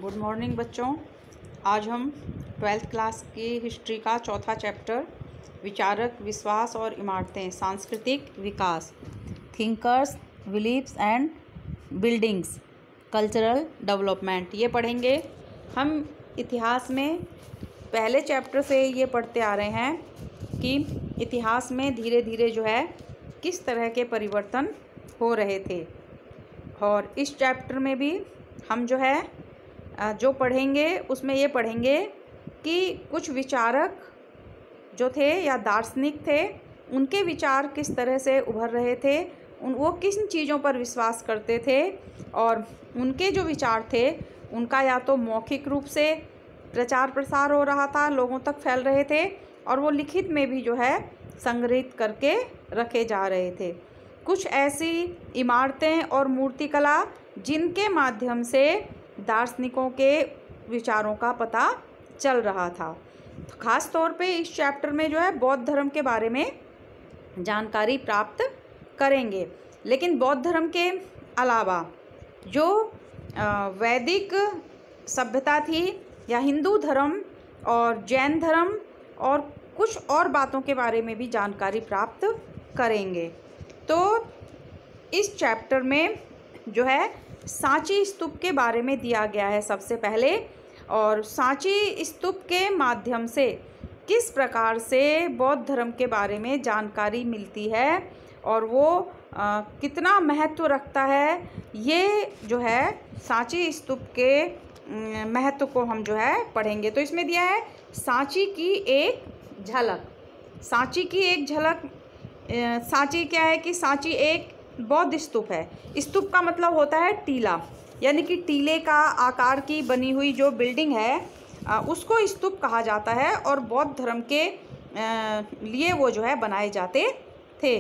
Good morning बच्चों। आज हम 12th क्लास की हिस्ट्री का चौथा चैप्टर विचारक, विश्वास और इमारतें, सांस्कृतिक विकास, thinkers, beliefs and buildings, cultural development, ये पढ़ेंगे। हम इतिहास में पहले चैप्टर से ये पढ़ते आ रहे हैं कि इतिहास में धीरे धीरे जो है किस तरह के परिवर्तन हो रहे थे, और इस चैप्टर में भी हम जो है जो पढ़ेंगे उसमें ये पढ़ेंगे कि कुछ विचारक जो थे या दार्शनिक थे, उनके विचार किस तरह से उभर रहे थे, वो किन चीज़ों पर विश्वास करते थे, और उनके जो विचार थे उनका या तो मौखिक रूप से प्रचार प्रसार हो रहा था, लोगों तक फैल रहे थे, और वो लिखित में भी जो है संग्रहित करके रखे जा रहे थे। कुछ ऐसी इमारतें और मूर्तिकला जिनके माध्यम से दार्शनिकों के विचारों का पता चल रहा था। तो ख़ास तौर पे इस चैप्टर में जो है बौद्ध धर्म के बारे में जानकारी प्राप्त करेंगे। लेकिन बौद्ध धर्म के अलावा जो वैदिक सभ्यता थी या हिंदू धर्म और जैन धर्म और कुछ और बातों के बारे में भी जानकारी प्राप्त करेंगे। तो इस चैप्टर में जो है सांची स्तूप के बारे में दिया गया है सबसे पहले, और सांची स्तूप के माध्यम से किस प्रकार से बौद्ध धर्म के बारे में जानकारी मिलती है और वो कितना महत्व रखता है, ये जो है सांची स्तूप के महत्व को हम जो है पढ़ेंगे। तो इसमें दिया है सांची की एक झलक। सांची की एक झलक, सांची क्या है कि सांची एक बौद्ध स्तूप है। स्तूप का मतलब होता है टीला, यानी कि टीले का आकार की बनी हुई जो बिल्डिंग है उसको स्तूप कहा जाता है, और बौद्ध धर्म के लिए वो जो है बनाए जाते थे।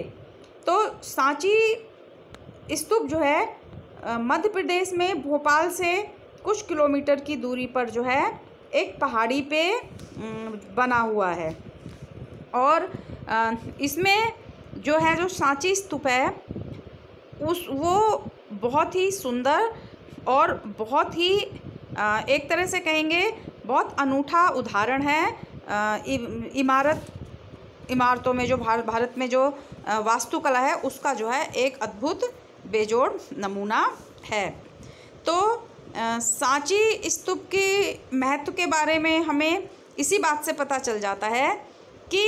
तो सांची स्तूप जो है मध्य प्रदेश में भोपाल से कुछ किलोमीटर की दूरी पर जो है एक पहाड़ी पे बना हुआ है, और इसमें जो है जो सांची स्तूप है वो बहुत ही सुंदर और बहुत ही एक तरह से कहेंगे बहुत अनूठा उदाहरण है इमारतों में जो भारत में जो वास्तुकला है उसका जो है एक अद्भुत बेजोड़ नमूना है। तो सांची स्तूप के महत्व के बारे में हमें इसी बात से पता चल जाता है कि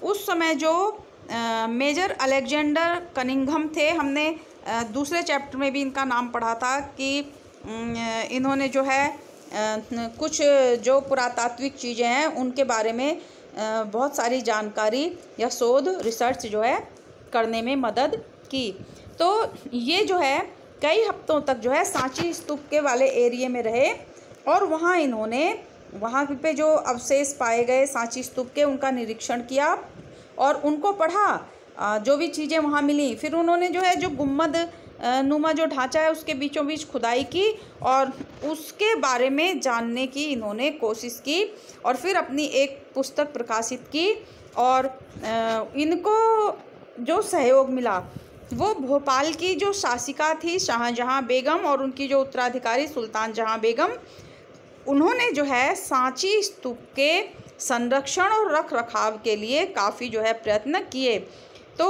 उस समय जो मेजर अलेक्जेंडर कनिंघम थे, हमने दूसरे चैप्टर में भी इनका नाम पढ़ा था कि इन्होंने जो है कुछ जो पुरातात्विक चीज़ें हैं उनके बारे में बहुत सारी जानकारी या शोध रिसर्च जो है करने में मदद की। तो ये जो है कई हफ्तों तक जो है सांची स्तूप के वाले एरिया में रहे, और वहाँ इन्होंने वहाँ पे जो अवशेष पाए गए सांची स्तूप के उनका निरीक्षण किया और उनको पढ़ा, जो भी चीज़ें वहाँ मिली। फिर उन्होंने जो है जो गुम्बद नुमा जो ढांचा है उसके बीचों बीच खुदाई की और उसके बारे में जानने की इन्होंने कोशिश की, और फिर अपनी एक पुस्तक प्रकाशित की। और इनको जो सहयोग मिला वो भोपाल की जो शासिका थी शाहजहाँ बेगम और उनकी जो उत्तराधिकारी सुल्तान जहाँ बेगम, उन्होंने जो है सांची स्तूप के संरक्षण और रख रखाव के लिए काफ़ी जो है प्रयत्न किए। तो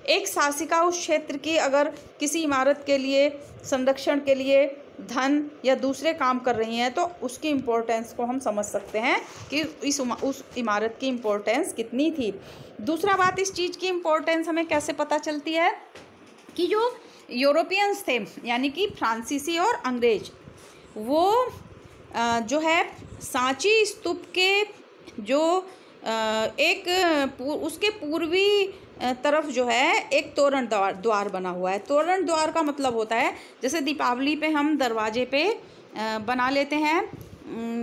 एक शासिका उस क्षेत्र की अगर किसी इमारत के लिए संरक्षण के लिए धन या दूसरे काम कर रही हैं तो उसकी इम्पोर्टेंस को हम समझ सकते हैं कि उस इमारत की इम्पोर्टेंस कितनी थी। दूसरा बात, इस चीज़ की इम्पोर्टेंस हमें कैसे पता चलती है कि जो यूरोपियंस थे यानी कि फ्रांसीसी और अंग्रेज, वो जो है सांची स्तूप के जो उसके पूर्वी तरफ जो है एक तोरण द्वार बना हुआ है। तोरण द्वार का मतलब होता है जैसे दीपावली पे हम दरवाजे पे बना लेते हैं,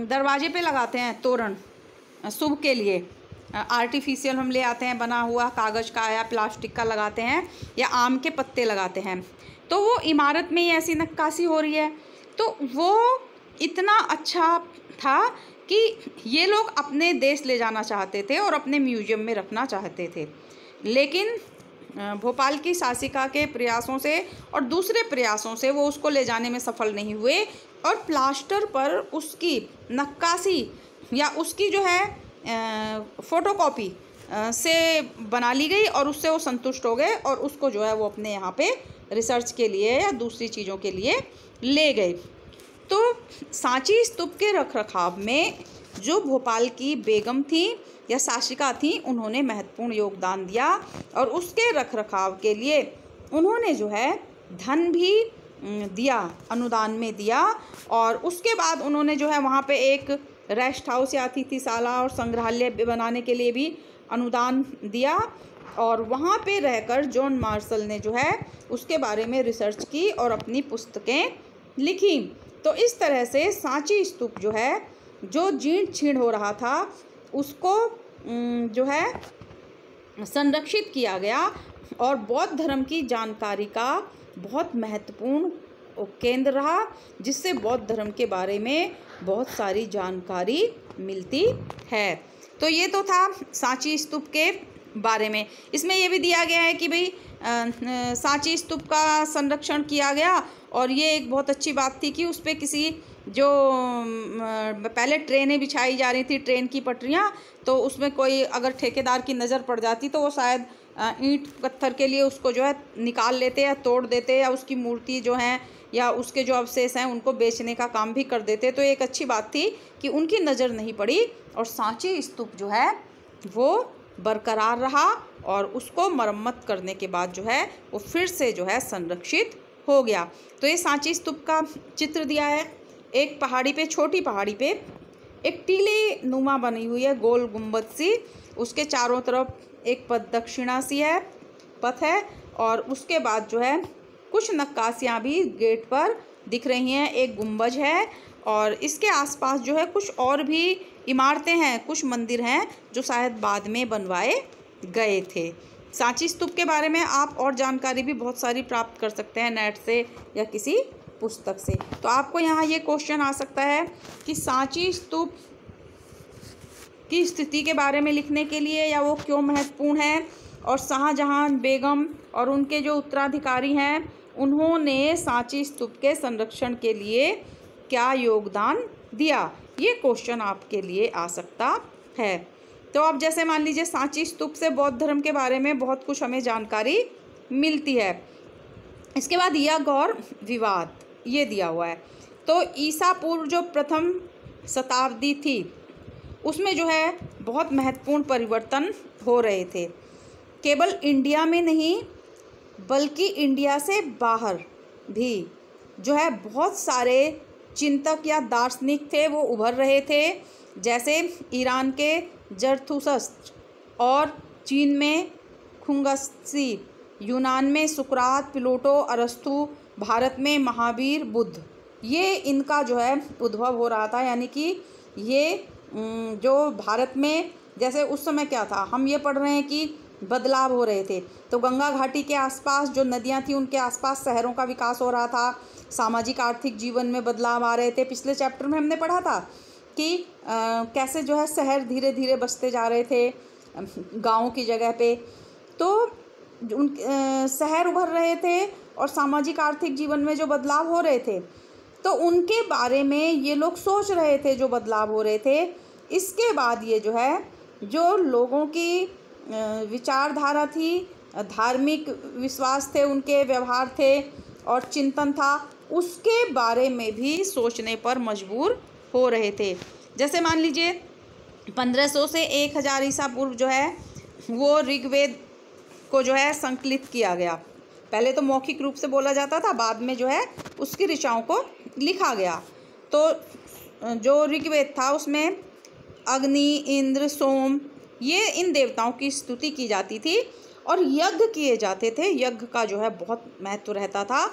दरवाजे पे लगाते हैं तोरण शुभ के लिए, आर्टिफिशियल हम ले आते हैं बना हुआ कागज़ का या प्लास्टिक का लगाते हैं या आम के पत्ते लगाते हैं। तो वो इमारत में ही ऐसी नक्काशी हो रही है। तो वो इतना अच्छा था कि ये लोग अपने देश ले जाना चाहते थे और अपने म्यूजियम में रखना चाहते थे, लेकिन भोपाल की शासिका के प्रयासों से और दूसरे प्रयासों से वो उसको ले जाने में सफल नहीं हुए, और प्लास्टर पर उसकी नक्काशी या उसकी जो है फोटोकॉपी से बना ली गई और उससे वो संतुष्ट हो गए और उसको जो है वो अपने यहाँ पे रिसर्च के लिए या दूसरी चीज़ों के लिए ले गए। तो सांची स्तूप के रखरखाव में जो भोपाल की बेगम थी या शासिका थी, उन्होंने महत्वपूर्ण योगदान दिया और उसके रखरखाव के लिए उन्होंने जो है धन भी दिया, अनुदान में दिया। और उसके बाद उन्होंने जो है वहाँ पे एक रेस्ट हाउस या अतिथिशाला और संग्रहालय बनाने के लिए भी अनुदान दिया और वहाँ पे रहकर जॉन मार्शल ने जो है उसके बारे में रिसर्च की और अपनी पुस्तकें लिखी। तो इस तरह से सांची स्तूप जो है, जो जीर्ण छीण हो रहा था, उसको जो है संरक्षित किया गया और बौद्ध धर्म की जानकारी का बहुत महत्वपूर्ण केंद्र रहा, जिससे बौद्ध धर्म के बारे में बहुत सारी जानकारी मिलती है। तो ये तो था सांची स्तूप के बारे में। इसमें ये भी दिया गया है कि भाई सांची स्तूप का संरक्षण किया गया और ये एक बहुत अच्छी बात थी कि उस पर किसी जो पहले ट्रेनें बिछाई जा रही थी, ट्रेन की पटरियाँ, तो उसमें कोई अगर ठेकेदार की नज़र पड़ जाती तो वो शायद ईंट पत्थर के लिए उसको जो है निकाल लेते या तोड़ देते या उसकी मूर्ति जो है या उसके जो अवशेष हैं उनको बेचने का काम भी कर देते। तो एक अच्छी बात थी कि उनकी नज़र नहीं पड़ी और सांची स्तूप जो है वो बरकरार रहा और उसको मरम्मत करने के बाद जो है वो फिर से जो है संरक्षित हो गया। तो ये सांची स्तूप का चित्र दिया है। एक पहाड़ी पे, छोटी पहाड़ी पे एक टीले नुमा बनी हुई है, गोल गुंबद सी, उसके चारों तरफ एक प्रदक्षिणा सी है, पथ है और उसके बाद जो है कुछ नक्काशियाँ भी गेट पर दिख रही हैं, एक गुंबज है और इसके आसपास जो है कुछ और भी इमारतें हैं, कुछ मंदिर हैं जो शायद बाद में बनवाए गए थे। सांची स्तूप के बारे में आप और जानकारी भी बहुत सारी प्राप्त कर सकते हैं नेट से या किसी पुस्तक से। तो आपको यहाँ ये क्वेश्चन आ सकता है कि सांची स्तूप की स्थिति के बारे में लिखने के लिए या वो क्यों महत्वपूर्ण है और शाहजहां बेगम और उनके जो उत्तराधिकारी हैं उन्होंने सांची स्तूप के संरक्षण के लिए क्या योगदान दिया, ये क्वेश्चन आपके लिए आ सकता है। तो अब जैसे मान लीजिए सांची स्तूप से बौद्ध धर्म के बारे में बहुत कुछ हमें जानकारी मिलती है। इसके बाद यज्ञ और विवाद ये दिया हुआ है। तो ईसा पूर्व जो प्रथम शताब्दी थी उसमें जो है बहुत महत्वपूर्ण परिवर्तन हो रहे थे, केवल इंडिया में नहीं बल्कि इंडिया से बाहर भी जो है बहुत सारे चिंतक या दार्शनिक थे वो उभर रहे थे, जैसे ईरान के जरथुस्त्र और चीन में खुंगत्सी, यूनान में सुकरात, प्लेटो, अरस्तु, भारत में महावीर, बुद्ध, ये इनका जो है उद्भव हो रहा था। यानी कि ये जो भारत में जैसे उस समय क्या था, हम ये पढ़ रहे हैं कि बदलाव हो रहे थे, तो गंगा घाटी के आसपास जो नदियां थी उनके आसपास शहरों का विकास हो रहा था, सामाजिक आर्थिक जीवन में बदलाव आ रहे थे। पिछले चैप्टर में हमने पढ़ा था कि कैसे जो है शहर धीरे धीरे बसते जा रहे थे गाँव की जगह पे, तो उन शहर उभर रहे थे और सामाजिक आर्थिक जीवन में जो बदलाव हो रहे थे तो उनके बारे में ये लोग सोच रहे थे, जो बदलाव हो रहे थे। इसके बाद ये जो है जो लोगों की विचारधारा थी, धार्मिक विश्वास थे, उनके व्यवहार थे और चिंतन था, उसके बारे में भी सोचने पर मजबूर हो रहे थे। जैसे मान लीजिए 1500 से 1000 ईसा पूर्व जो है वो ऋग्वेद को जो है संकलित किया गया। पहले तो मौखिक रूप से बोला जाता था, बाद में जो है उसकी ऋचाओं को लिखा गया। तो जो ऋग्वेद था उसमें अग्नि, इंद्र, सोम, ये इन देवताओं की स्तुति की जाती थी और यज्ञ किए जाते थे। यज्ञ का जो है बहुत महत्व रहता था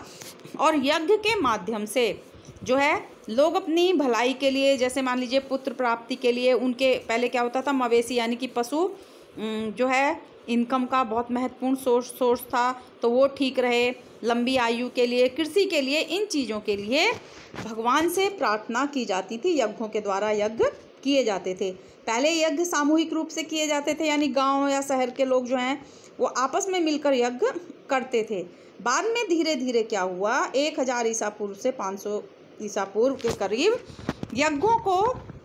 और यज्ञ के माध्यम से जो है लोग अपनी भलाई के लिए, जैसे मान लीजिए पुत्र प्राप्ति के लिए, उनके पहले क्या होता था, मवेशी यानी कि पशु जो है इनकम का बहुत महत्वपूर्ण सोर्स था, तो वो ठीक रहे, लंबी आयु के लिए, कृषि के लिए, इन चीज़ों के लिए भगवान से प्रार्थना की जाती थी। यज्ञों के द्वारा यज्ञ किए जाते थे। पहले यज्ञ सामूहिक रूप से किए जाते थे, यानी गांव या शहर के लोग जो हैं वो आपस में मिलकर यज्ञ करते थे। बाद में धीरे धीरे क्या हुआ, 1000 ईसा पूर्व से 500 ईसा पूर्व के करीब यज्ञों को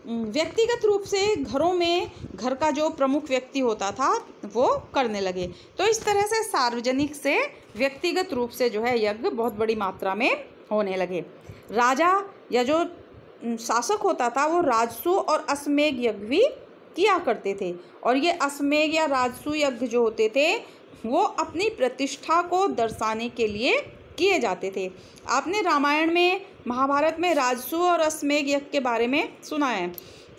व्यक्तिगत रूप से घरों में घर का जो प्रमुख व्यक्ति होता था वो करने लगे। तो इस तरह से सार्वजनिक से व्यक्तिगत रूप से जो है यज्ञ बहुत बड़ी मात्रा में होने लगे। राजा या जो शासक होता था वो राजसू और अश्वमेध यज्ञ भी किया करते थे, और ये अश्वमेध या राजसू यज्ञ जो होते थे वो अपनी प्रतिष्ठा को दर्शाने के लिए किए जाते थे। आपने रामायण में, महाभारत में राजसू और अश्वमेध यज्ञ के बारे में सुना है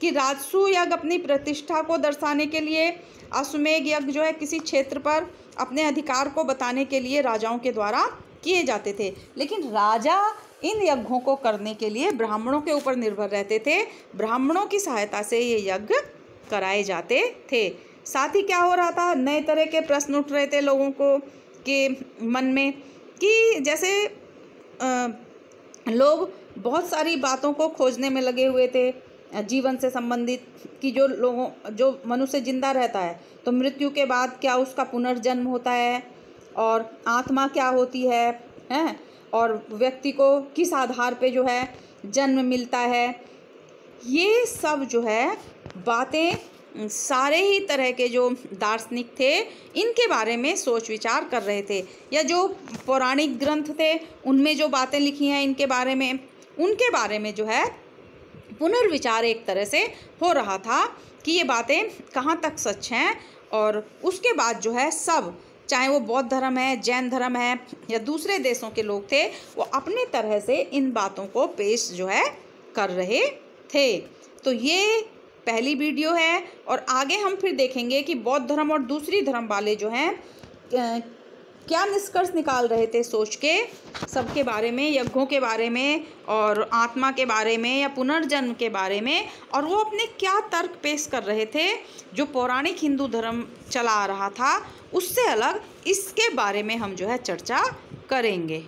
कि राजसू यज्ञ अपनी प्रतिष्ठा को दर्शाने के लिए, अश्वमेध यज्ञ जो है किसी क्षेत्र पर अपने अधिकार को बताने के लिए राजाओं के द्वारा किए जाते थे। लेकिन राजा इन यज्ञों को करने के लिए ब्राह्मणों के ऊपर निर्भर रहते थे। ब्राह्मणों की सहायता से ये यज्ञ कराए जाते थे। साथ ही क्या हो रहा था, नए तरह के प्रश्न उठ रहे थे लोगों को के मन में कि जैसे लोग बहुत सारी बातों को खोजने में लगे हुए थे जीवन से संबंधित, कि जो मनुष्य जिंदा रहता है तो मृत्यु के बाद क्या उसका पुनर्जन्म होता है, और आत्मा क्या होती है, हैं, और व्यक्ति को किस आधार पे जो है जन्म मिलता है। ये सब जो है बातें सारे ही तरह के जो दार्शनिक थे इनके बारे में सोच विचार कर रहे थे, या जो पौराणिक ग्रंथ थे उनमें जो बातें लिखी हैं इनके बारे में, उनके बारे में जो है पुनर्विचार एक तरह से हो रहा था कि ये बातें कहाँ तक सच हैं। और उसके बाद जो है सब, चाहे वो बौद्ध धर्म है, जैन धर्म है, या दूसरे देशों के लोग थे, वो अपने तरह से इन बातों को पेश जो है कर रहे थे। तो ये पहली वीडियो है, और आगे हम फिर देखेंगे कि बौद्ध धर्म और दूसरी धर्म वाले जो हैं क्या निष्कर्ष निकाल रहे थे सोच के, सबके बारे में, यज्ञों के बारे में, और आत्मा के बारे में, या पुनर्जन्म के बारे में, और वो अपने क्या तर्क पेश कर रहे थे जो पौराणिक हिंदू धर्म चला आ रहा था उससे अलग। इसके बारे में हम जो है चर्चा करेंगे।